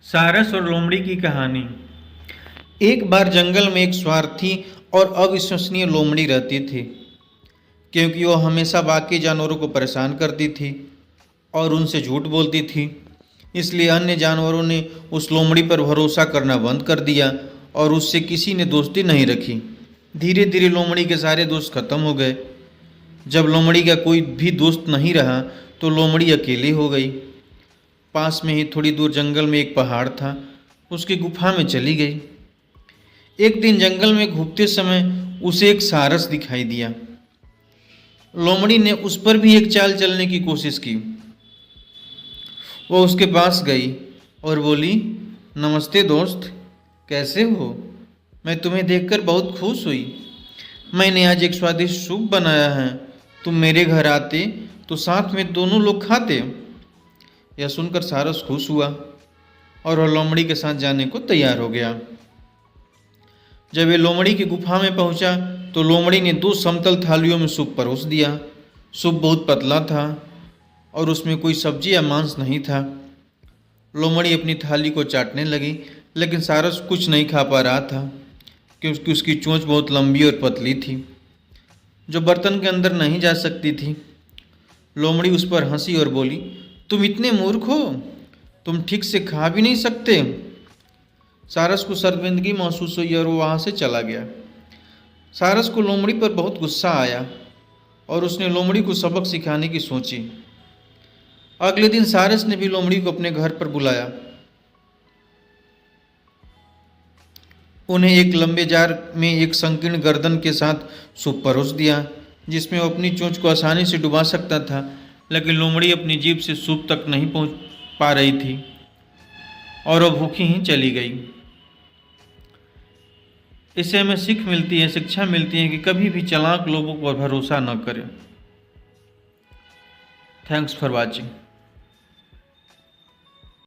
सारस और लोमड़ी की कहानी। एक बार जंगल में एक स्वार्थी और अविश्वसनीय लोमड़ी रहती थी, क्योंकि वो हमेशा बाकी जानवरों को परेशान करती थी और उनसे झूठ बोलती थी। इसलिए अन्य जानवरों ने उस लोमड़ी पर भरोसा करना बंद कर दिया और उससे किसी ने दोस्ती नहीं रखी। धीरे धीरे लोमड़ी के सारे दोस्त खत्म हो गए। जब लोमड़ी का कोई भी दोस्त नहीं रहा तो लोमड़ी अकेली हो गई। पास में ही थोड़ी दूर जंगल में एक पहाड़ था, उसकी गुफा में चली गई। एक दिन जंगल में घूमते समय उसे एक सारस दिखाई दिया। लोमड़ी ने उस पर भी एक चाल चलने की कोशिश की। वो उसके पास गई और बोली, नमस्ते दोस्त, कैसे हो? मैं तुम्हें देखकर बहुत खुश हुई। मैंने आज एक स्वादिष्ट सूप बनाया है, तुम मेरे घर आते तो साथ में दोनों लोग खाते। यह सुनकर सारस खुश हुआ और वह लोमड़ी के साथ जाने को तैयार हो गया। जब वे लोमड़ी की गुफा में पहुंचा तो लोमड़ी ने 2 समतल थालियों में सूप परोस दिया। सूप बहुत पतला था और उसमें कोई सब्जी या मांस नहीं था। लोमड़ी अपनी थाली को चाटने लगी, लेकिन सारस कुछ नहीं खा पा रहा था, क्योंकि उसकी चोंच बहुत लंबी और पतली थी, जो बर्तन के अंदर नहीं जा सकती थी। लोमड़ी उस पर हंसी और बोली, तुम इतने मूर्ख हो, तुम ठीक से खा भी नहीं सकते। सारस को शर्मिंदगी महसूस हुई और वो वहाँ से चला गया। सारस को लोमड़ी पर बहुत गुस्सा आया और उसने लोमड़ी को सबक सिखाने की सोची। अगले दिन सारस ने भी लोमड़ी को अपने घर पर बुलाया। उन्हें एक लंबे जार में एक संकीर्ण गर्दन के साथ सूप परोस दिया, जिसमें वो अपनी चोंच को आसानी से डुबा सकता था, लेकिन लोमड़ी अपनी जीभ से सूप तक नहीं पहुंच पा रही थी और वो भूखी ही चली गई। इससे हमें सीख मिलती है, शिक्षा मिलती है कि कभी भी चालाक लोगों पर भरोसा न करें। Thanks for watching.